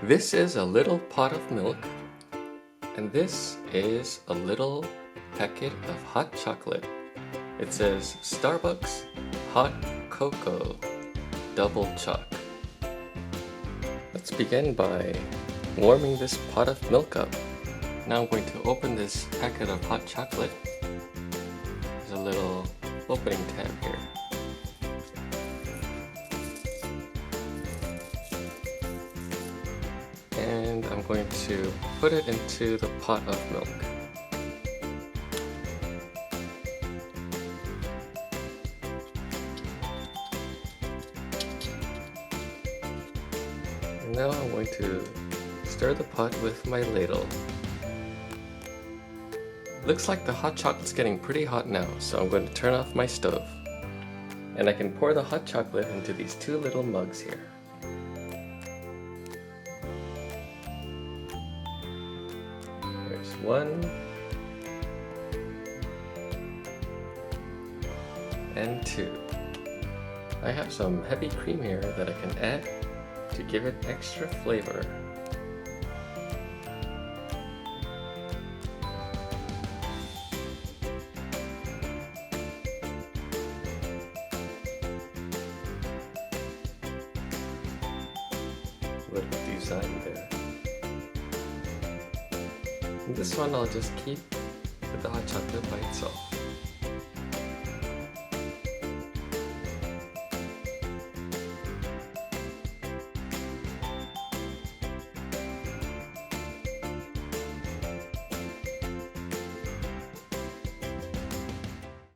This is a little pot of milk, and this is a little packet of hot chocolate. It says Starbucks Hot Cocoa Double Choc. Let's begin by warming this pot of milk up. Now I'm going to open this packet of hot chocolate. There's a little opening tab here. And I'm going to put it into the pot of milk. And now I'm going to stir the pot with my ladle. Looks like the hot chocolate's getting pretty hot now, so I'm going to turn off my stove. And I can pour the hot chocolate into these two little mugs here. There's one and two. I have some heavy cream here that I can add to give it extra flavor. Little design there. And this one I'll just keep with the hot chocolate by itself.